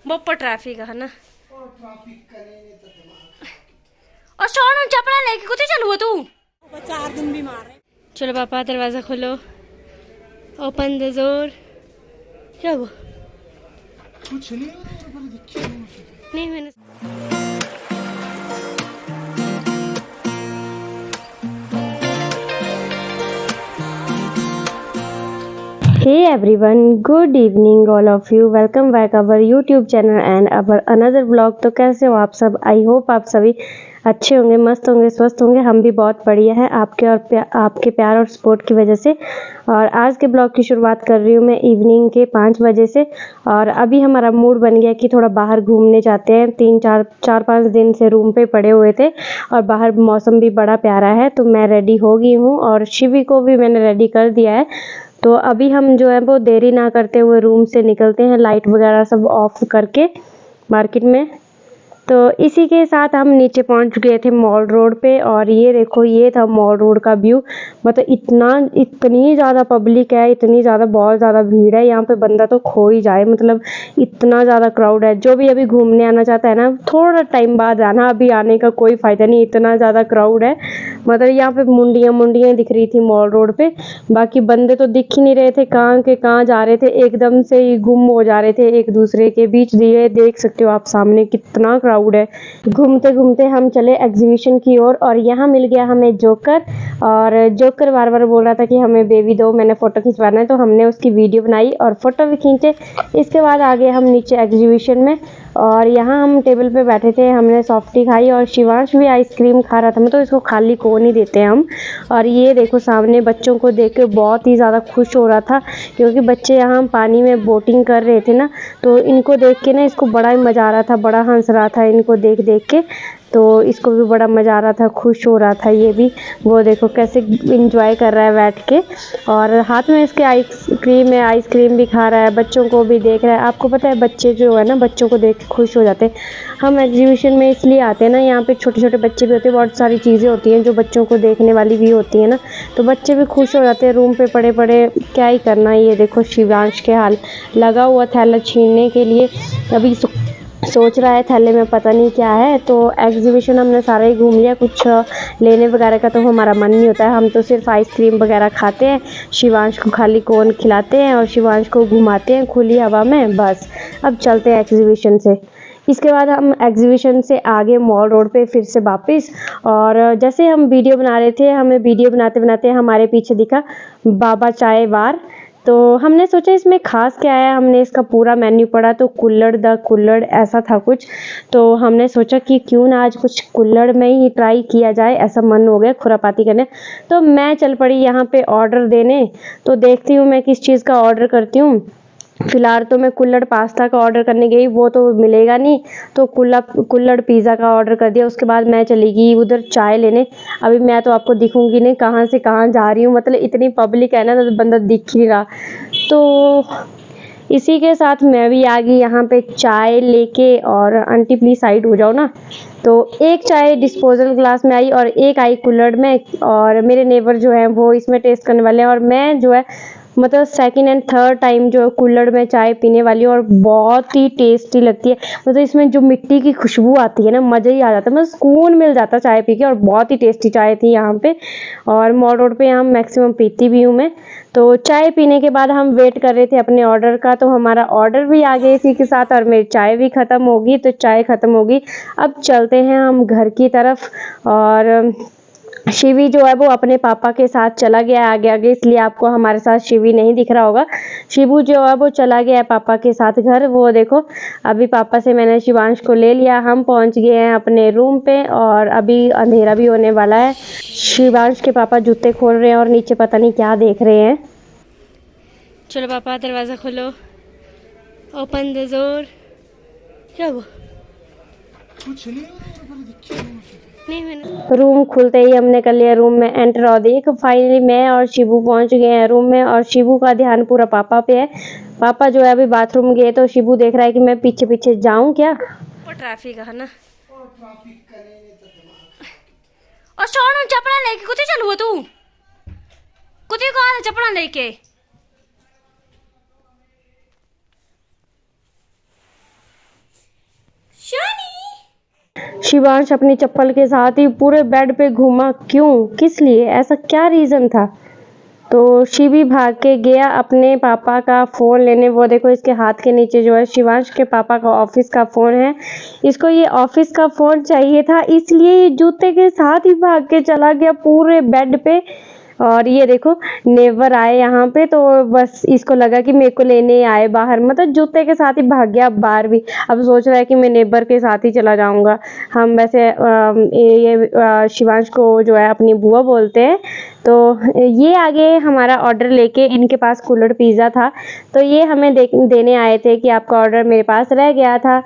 बहुत ट्रैफिक है ना। और सोनू चपड़ा लेके कुछ चलू तू 4 दिन भी मार रहे। चलो पापा दरवाजा खोलो। Open the door. क्या हुआ? कुछ नहीं मैंने Hey everyone, good evening all of you. Welcome back our YouTube channel and our another vlog। तो कैसे हो आप सब? आई होप आप सभी अच्छे होंगे, मस्त होंगे, स्वस्थ होंगे। हम भी बहुत बढ़िया हैं आपके और आपके प्यार और सपोर्ट की वजह से। और आज के ब्लॉग की शुरुआत कर रही हूँ मैं इवनिंग के 5 बजे से। और अभी हमारा मूड बन गया कि थोड़ा बाहर घूमने जाते हैं। 4-5 दिन से रूम पे पड़े हुए थे और बाहर मौसम भी बड़ा प्यारा है। तो मैं रेडी हो गई हूँ और शिवी को भी मैंने रेडी कर दिया है। तो अभी हम जो है वो देरी ना करते हुए रूम से निकलते हैं, लाइट वगैरह सब ऑफ करके मार्केट में। तो इसी के साथ हम नीचे पहुंच गए थे मॉल रोड पे। और ये देखो, ये था मॉल रोड का व्यू। मतलब इतनी ज़्यादा पब्लिक है, इतनी ज़्यादा, बहुत ज़्यादा भीड़ है यहाँ पे, बंदा तो खो ही जाए। मतलब इतना ज़्यादा क्राउड है। जो भी अभी घूमने आना चाहता है ना, थोड़ा टाइम बाद आना, अभी आने का कोई फ़ायदा नहीं, इतना ज़्यादा क्राउड है। मतलब यहाँ पे मुंडियाँ दिख रही थी मॉल रोड पे। बाकी बंदे तो दिख ही नहीं रहे थे, कहाँ के कहाँ जा रहे थे, एकदम से ही गुम हो जा रहे थे एक दूसरे के बीच। ये देख सकते हो आप सामने कितना क्राउड है। घूमते घूमते हम चले एग्जीबिशन की ओर और यहाँ मिल गया हमें जोकर। और जोकर बार बार बोल रहा था कि हमें बेबी दो, मैंने फ़ोटो खिंचवाना है। तो हमने उसकी वीडियो बनाई और फ़ोटो भी खींचे। इसके बाद आ गए हम नीचे एग्जीबिशन में और यहाँ हम टेबल पे बैठे थे, हमने सॉफ्टी खाई और शिवांश भी आइसक्रीम खा रहा था। मैं तो इसको खाली को नहीं देते हम। और ये देखो सामने बच्चों को देख के बहुत ही ज़्यादा खुश हो रहा था, क्योंकि बच्चे यहाँ पानी में बोटिंग कर रहे थे ना। तो इनको देख के ना इसको बड़ा ही मज़ा आ रहा था, बड़ा हंस रहा था इनको देख देख के। तो इसको भी बड़ा मज़ा आ रहा था, खुश हो रहा था ये भी। वो देखो कैसे इंजॉय कर रहा है बैठ के। और हाथ में इसके आइसक्रीम है, आइसक्रीम भी खा रहा है, बच्चों को भी देख रहा है। आपको पता है बच्चे जो है ना, बच्चों को देख के खुश हो जाते हैं। हम एग्जीबिशन में इसलिए आते हैं ना, यहाँ पे छोटे छोटे बच्चे भी होते हैं, बहुत सारी चीज़ें होती हैं जो बच्चों को देखने वाली भी होती है ना। तो बच्चे भी खुश हो जाते हैं। रूम पे पड़े पड़े क्या ही करना। ये देखो शिवांश के हाल, लगा हुआ थैला छीनने के लिए। अभी सोच रहा है थैले में पता नहीं क्या है। तो एग्जीबिशन हमने सारा ही घूम लिया, कुछ लेने वगैरह का तो हमारा मन नहीं होता है। हम तो सिर्फ आइसक्रीम वगैरह खाते हैं, शिवांश को खाली कोन खिलाते हैं और शिवांश को घुमाते हैं खुली हवा में, बस। अब चलते हैं एग्जीबिशन से। इसके बाद हम एग्जीबिशन से आगे मॉल रोड पे फिर से वापस। और जैसे हम वीडियो बना रहे थे, हमें वीडियो बनाते बनाते हमारे पीछे दिखा बाबा चाय बार। तो हमने सोचा इसमें ख़ास क्या है। हमने इसका पूरा मेन्यू पढ़ा तो कुल्हड़ द कुल्हड़ ऐसा था कुछ। तो हमने सोचा कि क्यों ना आज कुछ कुल्हड़ में ही ट्राई किया जाए, ऐसा मन हो गया खुरापाती करने। तो मैं चल पड़ी यहाँ पे ऑर्डर देने। तो देखती हूँ मैं किस चीज़ का ऑर्डर करती हूँ। फिलहाल तो मैं कुल्हड़ पास्ता का ऑर्डर करने गई, वो तो मिलेगा नहीं। तो कुल्हड़ पिज़्ज़ा का ऑर्डर कर दिया। उसके बाद मैं चली गई उधर चाय लेने। अभी मैं तो आपको दिखूंगी नहीं कहाँ से कहाँ जा रही हूँ, मतलब इतनी पब्लिक है ना, तो बंदा दिख ही नहीं रहा। तो इसी के साथ मैं भी आ गई यहाँ पे चाय लेके। और आंटी प्लीज़ साइड हो जाओ ना। तो एक चाय डिस्पोजल ग्लास में आई और एक आई कुल्हड़ में। और मेरे नेबर जो है वो इसमें टेस्ट करने वाले हैं और मैं जो है मतलब सेकंड एंड थर्ड टाइम जो कुल्हड़ में चाय पीने वाली हूँ। और बहुत ही टेस्टी लगती है। मतलब इसमें जो मिट्टी की खुशबू आती है ना, मज़ा ही आ जाता है, मतलब सुकून मिल जाता है चाय पी के। और बहुत ही टेस्टी चाय थी यहाँ पे। और मॉल रोड पे यहाँ मैक्सिमम पीती भी हूँ मैं। तो चाय पीने के बाद हम वेट कर रहे थे अपने ऑर्डर का। तो हमारा ऑर्डर भी आ गया इसी के साथ और मेरी चाय भी ख़त्म होगी। तो चाय ख़त्म होगी, अब चलते हैं हम घर की तरफ। और शिवी जो है वो अपने पापा के साथ चला गया आगे आगे, इसलिए आपको हमारे साथ शिवी नहीं दिख रहा होगा। शिबू जो है वो चला गया है पापा के साथ घर। वो देखो अभी पापा से मैंने शिवांश को ले लिया, हम पहुंच गए हैं अपने रूम पे और अभी अंधेरा भी होने वाला है। शिवांश के पापा जूते खोल रहे हैं और नीचे पता नहीं क्या देख रहे हैं। चलो पापा दरवाज़ा खोलो। Open the door. क्या हुआ? नहीं मैंने रूम खुलते ही हमने कर लिया रूम में एंटर। और देख फाइनली मैं और शिबू पहुंच गए हैं रूम में। और शिबू का ध्यान पूरा पापा पे है। पापा जो है अभी बाथरूम गए तो शिबू देख रहा है कि मैं पीछे पीछे जाऊं क्या। ट्रैफिक है ना। और सोनू चपड़ा लेके कुछ चलू तू कुछ कहा चपड़ा लेके। शिवांश अपनी चप्पल के साथ ही पूरे बेड पे घूमा। क्यों, किस लिए, ऐसा क्या रीज़न था? तो शिवी भाग के गया अपने पापा का फ़ोन लेने। वो देखो इसके हाथ के नीचे जो है शिवांश के पापा का ऑफिस का फ़ोन है। इसको ये ऑफिस का फ़ोन चाहिए था, इसलिए ये जूते के साथ ही भाग के चला गया पूरे बेड पे। और ये देखो नेबर आए यहाँ पे, तो बस इसको लगा कि मेरे को लेने आए बाहर, मतलब जूते के साथ ही भाग गया बाहर भी। अब सोच रहा है कि मैं नेबर के साथ ही चला जाऊंगा। हम वैसे शिवांश को जो है अपनी बुआ बोलते हैं। तो ये आगे हमारा ऑर्डर लेके, इनके पास कुल्हड़ पिज़्ज़ा था, तो ये हमें देने आए थे कि आपका ऑर्डर मेरे पास रह गया था।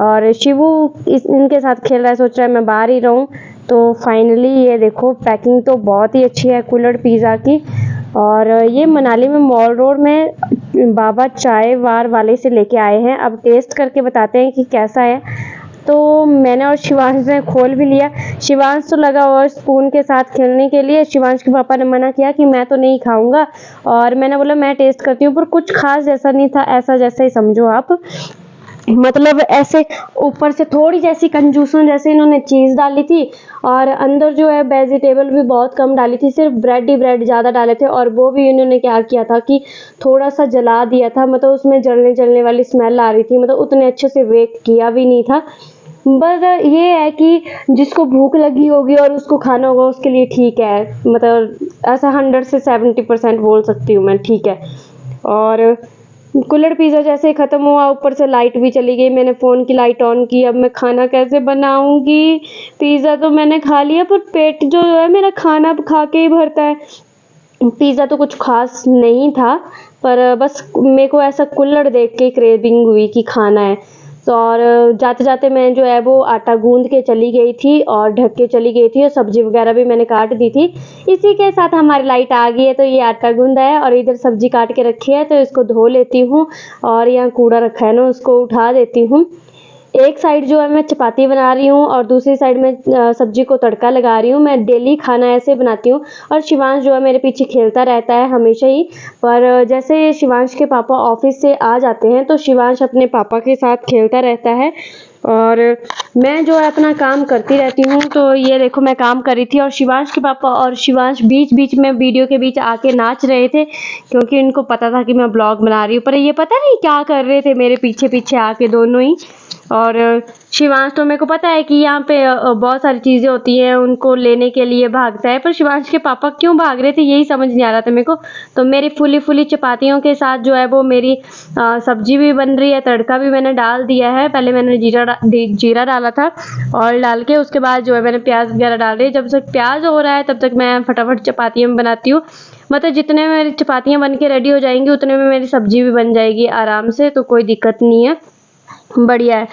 और शिवू इनके साथ खेल रहा है, सोच रहा है मैं बाहर ही रहूं। तो फाइनली ये देखो पैकिंग तो बहुत ही अच्छी है कुल्हड़ पिज़्ज़ा की। और ये मनाली में मॉल रोड में बाबा चाय वार वाले से लेके आए हैं। अब टेस्ट करके बताते हैं कि कैसा है। तो मैंने और शिवांश ने खोल भी लिया। शिवांश तो लगा और स्पून के साथ खेलने के लिए। शिवांश के पापा ने मना किया कि मैं तो नहीं खाऊंगा, और मैंने बोला मैं टेस्ट करती हूँ, पर कुछ खास जैसा नहीं था, ऐसा जैसा ही समझो आप। मतलब ऐसे ऊपर से थोड़ी जैसी कंजूसों जैसे इन्होंने चीज़ डाली थी, और अंदर जो है वेजिटेबल भी बहुत कम डाली थी, सिर्फ ब्रेड ही ब्रेड ज़्यादा डाले थे। और वो भी इन्होंने क्या किया था कि थोड़ा सा जला दिया था, मतलब उसमें जलने जलने वाली स्मेल आ रही थी, मतलब उतने अच्छे से बेक किया भी नहीं था। बस ये है कि जिसको भूख लगी होगी और उसको खाना होगा उसके लिए ठीक है, मतलब ऐसा 100 से 70% बोल सकती हूँ मैं, ठीक है। और कुल्हड़ पिज़्ज़ा जैसे ही ख़त्म हुआ, ऊपर से लाइट भी चली गई। मैंने फ़ोन की लाइट ऑन की, अब मैं खाना कैसे बनाऊंगी? पिज़्ज़ा तो मैंने खा लिया, पर पेट जो है मेरा खाना खा के ही भरता है। पिज़्ज़ा तो कुछ खास नहीं था, पर बस मेरे को ऐसा कुल्हड़ देख के क्रेविंग हुई कि खाना है। तो और जाते जाते मैं जो है वो आटा गूंद के चली गई थी और ढक के चली गई थी, और सब्जी वगैरह भी मैंने काट दी थी। इसी के साथ हमारी लाइट आ गई है, तो ये आटा गूंदा है और इधर सब्जी काट के रखी है, तो इसको धो लेती हूँ। और यहाँ कूड़ा रखा है ना, उसको उठा देती हूँ। एक साइड जो है मैं चपाती बना रही हूँ और दूसरी साइड में सब्जी को तड़का लगा रही हूँ। मैं डेली खाना ऐसे बनाती हूँ। और शिवांश जो है मेरे पीछे खेलता रहता है हमेशा ही। पर जैसे शिवांश के पापा ऑफिस से आ जाते हैं, तो शिवांश अपने पापा के साथ खेलता रहता है, और मैं जो है अपना काम करती रहती हूँ। तो ये देखो मैं काम कर रही थी, और शिवांश के पापा और शिवांश बीच बीच में वीडियो के बीच आके नाच रहे थे, क्योंकि इनको पता था कि मैं ब्लॉग बना रही हूँ। पर ये पता नहीं क्या कर रहे थे मेरे पीछे पीछे आके दोनों ही। और शिवांश तो मेरे को पता है कि यहाँ पे बहुत सारी चीज़ें होती हैं, उनको लेने के लिए भागता है, पर शिवांश के पापा क्यों भाग रहे थे यही समझ नहीं आ रहा था मेरे को। तो मेरी फुली फुली चपातियों के साथ जो है वो मेरी सब्जी भी बन रही है, तड़का भी मैंने डाल दिया है। पहले मैंने जीरा डाला था, ऑयल डाल के, उसके बाद जो है मैंने प्याज वगैरह डाल दी। जब तक प्याज हो रहा है तब तक मैं फटाफट चपातियाँ बनाती हूँ। मतलब जितने में मेरी चपातियाँ बन के रेडी हो जाएंगी उतने में मेरी सब्जी भी बन जाएगी आराम से, तो कोई दिक्कत नहीं है, बढ़िया है।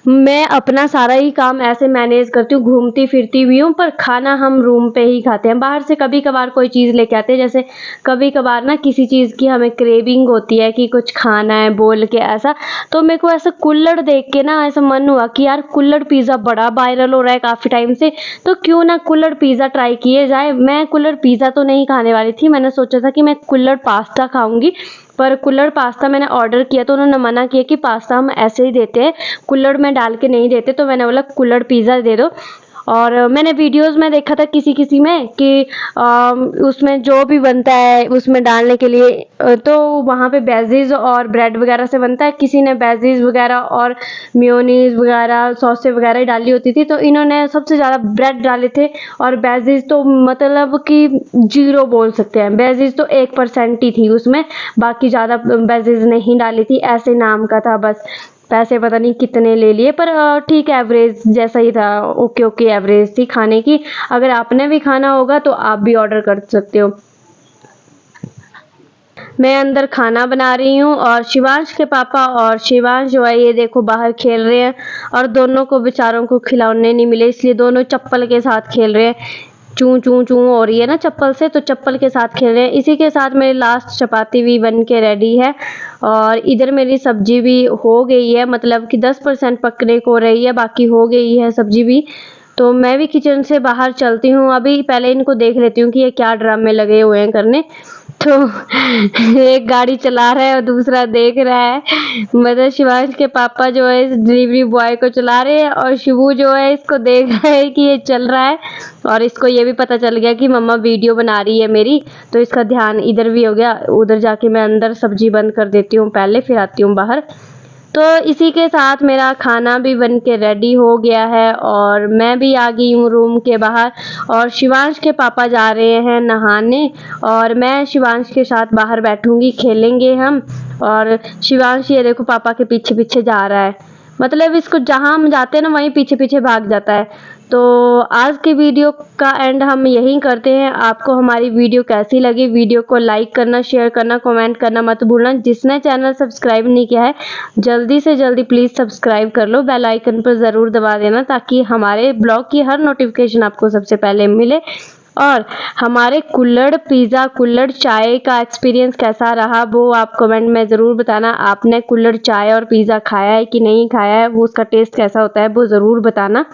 मैं अपना सारा ही काम ऐसे मैनेज करती हूँ, घूमती फिरती भी हूँ, पर खाना हम रूम पे ही खाते हैं। बाहर से कभी कभार कोई चीज़ लेके आते हैं, जैसे कभी कभार ना किसी चीज़ की हमें क्रेविंग होती है कि कुछ खाना है बोल के ऐसा। तो मेरे को ऐसा कुल्हड़ देख के ना ऐसा मन हुआ कि यार कुल्हड़ पिज़्ज़ा बड़ा वायरल हो रहा है काफ़ी टाइम से, तो क्यों ना कुल्हड़ पिज़्ज़ा ट्राई किए जाए। मैं कुल्हड़ पिज़्ज़ा तो नहीं खाने वाली थी, मैंने सोचा था कि मैं कुल्हड़ पास्ता खाऊंगी। पर कुल्हड़ पास्ता मैंने ऑर्डर किया तो उन्होंने मना किया कि पास्ता हम ऐसे ही देते हैं, कुल्हड़ में डाल के नहीं देते। तो मैंने बोला कुल्हड़ पिज़्ज़ा दे दो। और मैंने वीडियोस में देखा था किसी किसी में कि उसमें जो भी बनता है उसमें डालने के लिए, तो वहाँ पे वेजीज और ब्रेड वगैरह से बनता है। किसी ने वेजीज वगैरह और मेयोनीज वगैरह सॉसें वगैरह ही डाली होती थी, तो इन्होंने सबसे ज़्यादा ब्रेड डाले थे। और वेजीज तो मतलब कि 0 बोल सकते हैं, वेजीज तो 1% ही थी उसमें, बाकी ज़्यादा वेजीज नहीं डाली थी, ऐसे नाम का था बस। पैसे पता नहीं कितने ले लिए, पर ठीक एवरेज जैसा ही था, ओके ओके एवरेज थी खाने की। अगर आपने भी खाना होगा तो आप भी ऑर्डर कर सकते हो। मैं अंदर खाना बना रही हूँ और शिवांश के पापा और शिवांश जो है ये देखो बाहर खेल रहे हैं, और दोनों को बेचारों को खिलौने नहीं मिले, इसलिए दोनों चप्पल के साथ खेल रहे हैं। चूं चूं चूं हो रही है ना चप्पल से, तो चप्पल के साथ खेल रहे हैं। इसी के साथ मेरी लास्ट चपाती भी बन के रेडी है, और इधर मेरी सब्जी भी हो गई है, मतलब कि 10% पकने को रही है, बाकी हो गई है सब्जी भी। तो मैं भी किचन से बाहर चलती हूँ। अभी पहले इनको देख लेती हूँ कि ये क्या ड्रामे लगे हुए हैं करने। तो एक गाड़ी चला रहा है और दूसरा देख रहा है। मतलब शिवांश के पापा जो है इस डिलीवरी बॉय को चला रहे हैं और शिवू जो है इसको देख रहा है कि ये चल रहा है, और इसको ये भी पता चल गया कि मम्मा वीडियो बना रही है मेरी, तो इसका ध्यान इधर भी हो गया। उधर जाके मैं अंदर सब्जी बंद कर देती हूँ पहले, फिर आती हूँ बाहर। तो इसी के साथ मेरा खाना भी बन के रेडी हो गया है और मैं भी आ गई हूँ रूम के बाहर, और शिवांश के पापा जा रहे हैं नहाने और मैं शिवांश के साथ बाहर बैठूंगी, खेलेंगे हम। और शिवांश ये देखो पापा के पीछे पीछे जा रहा है, मतलब इसको जहाँ हम जाते हैं ना वहीं पीछे पीछे भाग जाता है। तो आज की वीडियो का एंड हम यहीं करते हैं। आपको हमारी वीडियो कैसी लगी, वीडियो को लाइक करना, शेयर करना, कमेंट करना मत भूलना। जिसने चैनल सब्सक्राइब नहीं किया है जल्दी से जल्दी प्लीज़ सब्सक्राइब कर लो, बेल आइकन पर ज़रूर दबा देना ताकि हमारे ब्लॉग की हर नोटिफिकेशन आपको सबसे पहले मिले। और हमारे कुल्हड़ पिज़्ज़ा, कुल्हड़ चाय का एक्सपीरियंस कैसा रहा वो आप कमेंट में ज़रूर बताना। आपने कुल्हड़ चाय और पिज़्ज़ा खाया है कि नहीं खाया है, वो उसका टेस्ट कैसा होता है वो ज़रूर बताना।